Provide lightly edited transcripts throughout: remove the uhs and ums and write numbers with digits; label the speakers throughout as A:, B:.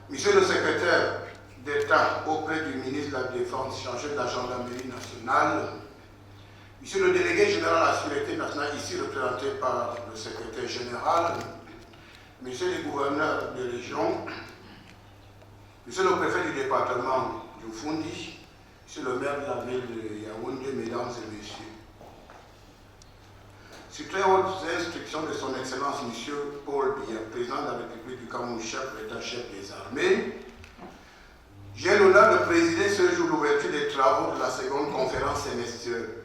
A: Monsieur le secrétaire d'État auprès du ministre de la Défense chargé de la gendarmerie nationale, Monsieur le délégué général à la Sûreté nationale, ici représenté par le secrétaire général, Monsieur le gouverneur de région, Monsieur le préfet du département du Fundi, Monsieur le maire de la ville de Yaoundé, mesdames et messieurs. Sur très hautes instructions de son Excellence Monsieur Paul Biya, président de la République du Cameroun, chef d'État-chef des armées, j'ai l'honneur de présider ce jour l'ouverture des travaux de la seconde conférence semestrielle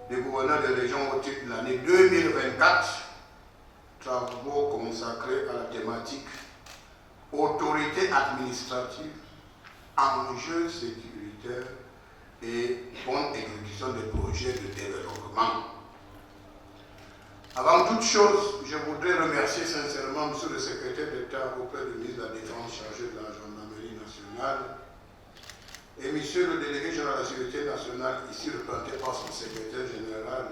A: des gouverneurs de région au titre de l'année 2024, travaux consacrés à la thématique autorité administrative, enjeux sécuritaires et bonne exécution des projets de développement. Avant toute chose, je voudrais remercier sincèrement Monsieur le secrétaire d'État auprès du ministre de la Défense chargé de la gendarmerie nationale et Monsieur le délégué général de la Sécurité nationale, ici représenté par son secrétaire général,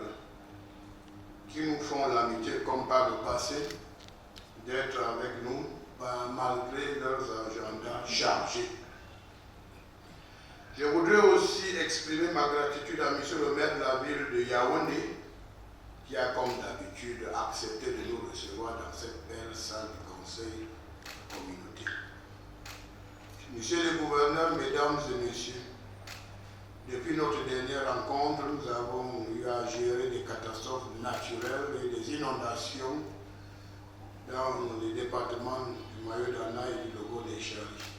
A: qui nous font l'amitié, comme par le passé, d'être avec nous malgré leurs agendas chargés. Je voudrais aussi exprimer ma gratitude à Monsieur le maire de la ville de Yaoundé, qui a comme d'habitude accepté de nous recevoir dans cette belle salle du conseil communautaire. Monsieur le gouverneur, mesdames et messieurs, depuis notre dernière rencontre, nous avons eu à gérer des catastrophes naturelles et des inondations dans les départements du Mayo-Dana et du Logo des Charis.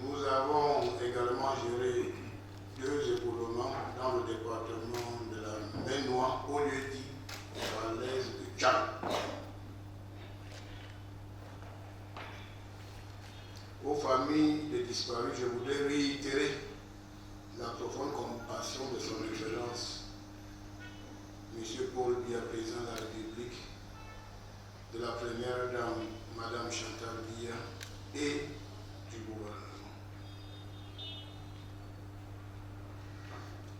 A: Nous avons également géré 2 éboulements dans le département de la Ménois, au lieu dit Falaise de Tchad. Aux familles des disparus, je voudrais réitérer la profonde compassion de son Excellence, M. Paul Biya, président de la République, de la première dame, Mme Chantal Biya, et du gouvernement.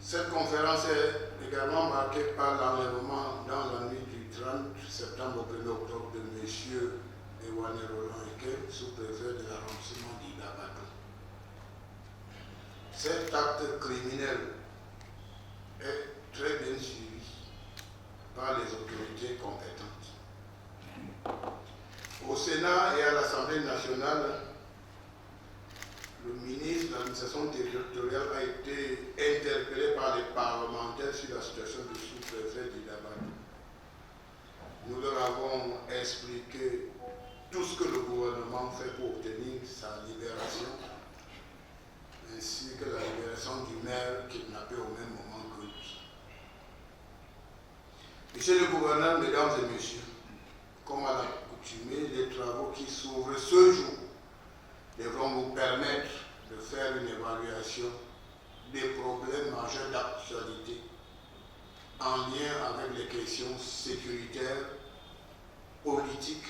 A: Cette conférence est également marquée par l'enlèvement dans la nuit du 30 septembre au 1er octobre de M. Ewane Roland Eke, sous-préfet de l'arrondissement d'Idabato. Cet acte criminel est très bien suivi par les autorités compétentes. Au Sénat et à l'Assemblée nationale, le ministre de l'administration territoriale a été interpellé par les parlementaires sur la situation du sous-préfet d'Idabato. Nous leur avons expliqué tout ce que le gouvernement fait pour obtenir sa libération, ainsi que la libération du maire kidnappé au même moment que lui. Monsieur le gouverneur, mesdames et messieurs, comme à l'accoutumée, les travaux qui s'ouvrent ce jour devront nous permettre de faire une évaluation des problèmes majeurs d'actualité en lien avec les questions sécuritaires, politiques,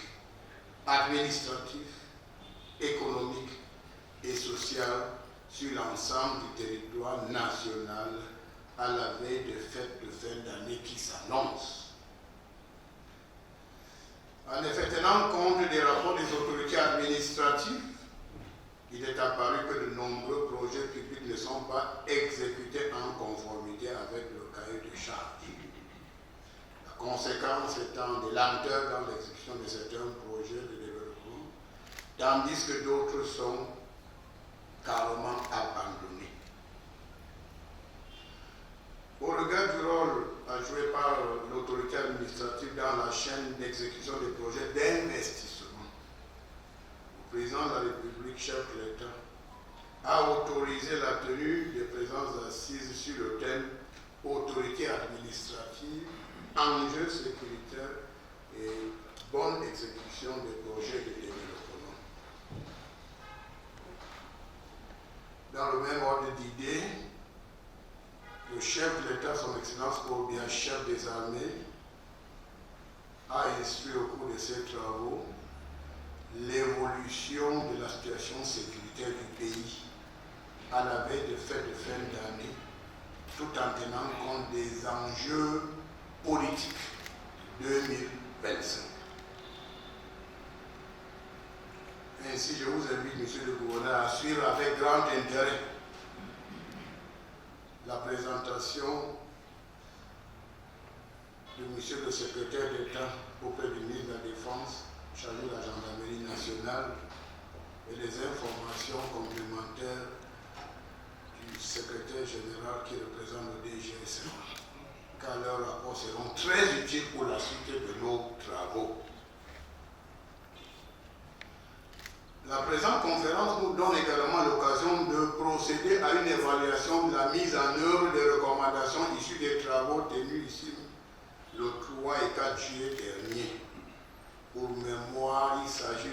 A: administratives, économiques et sociales sur l'ensemble du territoire national à la veille des fêtes de fin d'année qui s'annoncent. En effet, tenant compte des rapports des autorités administratives, il est apparu que de nombreux projets publics ne sont pas exécutés en conformité avec le cahier de charges. La conséquence étant des lenteurs dans l'exécution de certains projets de développement, tandis que d'autres sont carrément abandonnés. Au regard du rôle à jouer par l'autorité administrative dans la chaîne d'exécution des projets d'investissement, le président de la République, chef de l'État, a autorisé la tenue de présences assises sur le thème autorité administrative, enjeux sécuritaires et bonne exécution des projets de développement. Dans le même ordre d'idées, le chef de l'État, son Excellence Paul Biya, chef des armées, a instruit au cours de ses travaux l'évolution de la situation sécuritaire du pays à la veille de fêtes de fin d'année, tout en tenant compte des enjeux politiques 2025. Ainsi, je vous invite, Monsieur le Gouverneur, à suivre avec grand intérêt la présentation de Monsieur le Secrétaire d'État auprès du ministre de la Défense, chargé de la Gendarmerie nationale, et les informations complémentaires du secrétaire général qui représente le DGSN, car leurs rapports seront très utiles pour la suite de nos travaux. La présente conférence nous donne également l'occasion de procéder à une évaluation de la mise en œuvre des recommandations issues des travaux tenus ici le 3 et 4 juillet dernier. Pour mémoire, il s'agit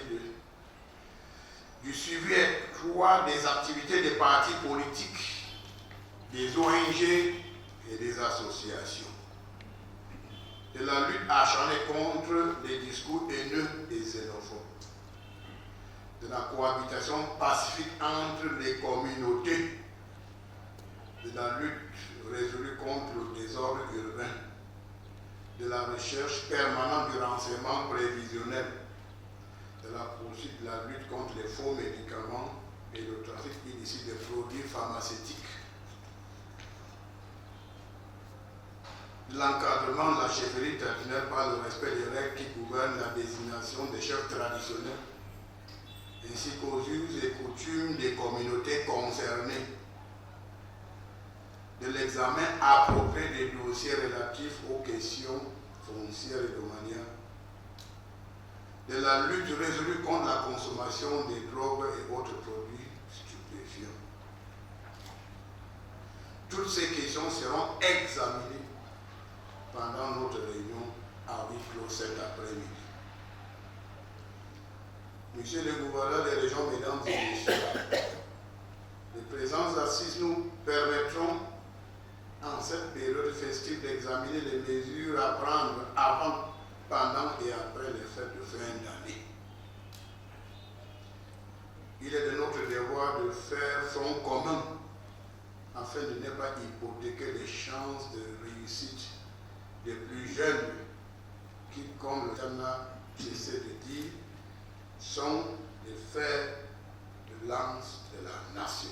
A: du suivi étroit des activités des partis politiques, des ONG et des associations, de la lutte acharnée contre les discours haineux et xénophobes, de la cohabitation pacifique entre les communautés, de la lutte résolue contre le désordre urbain, de la recherche permanente du renseignement prévisionnel, de la poursuite de la lutte contre les faux médicaments et le trafic illicite des produits pharmaceutiques, de l'encadrement de la chefferie traditionnelle par le respect des règles qui gouvernent la désignation des chefs traditionnels, ainsi qu'aux us et coutumes des communautés concernées, de l'examen approprié des dossiers relatifs aux questions foncières et domaniales, de la lutte résolue contre la consommation des drogues et autres produits stupéfiants. Toutes ces questions seront examinées pendant notre réunion à huis clos cet après-midi. Monsieur le gouverneur des régions, mesdames et messieurs, les présentes assises nous permettront en cette période festive d'examiner les mesures à prendre avant, pendant et après les fêtes de fin d'année. Il est de notre devoir de faire front commun afin de ne pas hypothéquer les chances de réussite des plus jeunes qui, comme le thème n'a cessé de dire, sont les fers de lance de la nation.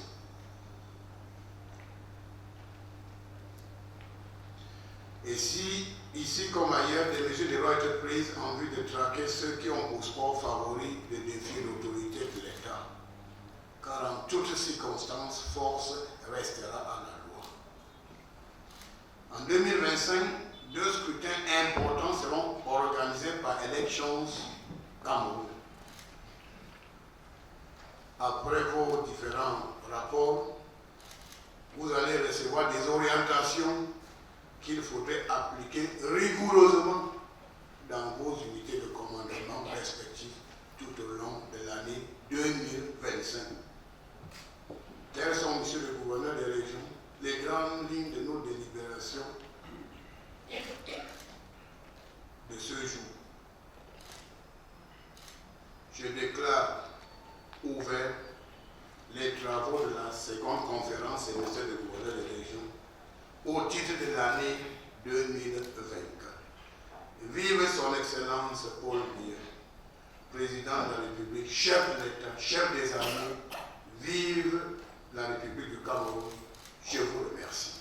A: Et si, ici comme ailleurs, des mesures devront être prises en vue de traquer ceux qui ont pour sport favori de défier l'autorité de l'État, car en toutes circonstances, force restera à la loi. En 2025, 2 scrutins importants seront organisés par Elections Cameroun. Après vos différents rapports, vous allez recevoir des orientations qu'il faudrait appliquer rigoureusement dans vos unités de commandement respectives tout au long de l'année 2025. Telles sont, Monsieur le gouverneur des régions, les grandes lignes de nos délibérations de ce jour. Je déclare ouvert les travaux de la seconde conférence et Monsieur le gouverneur des régions au titre de l'année 2024. Vive son Excellence Paul Biya, Président de la République, chef de l'État, chef des armées, vive la République du Cameroun. Je vous remercie.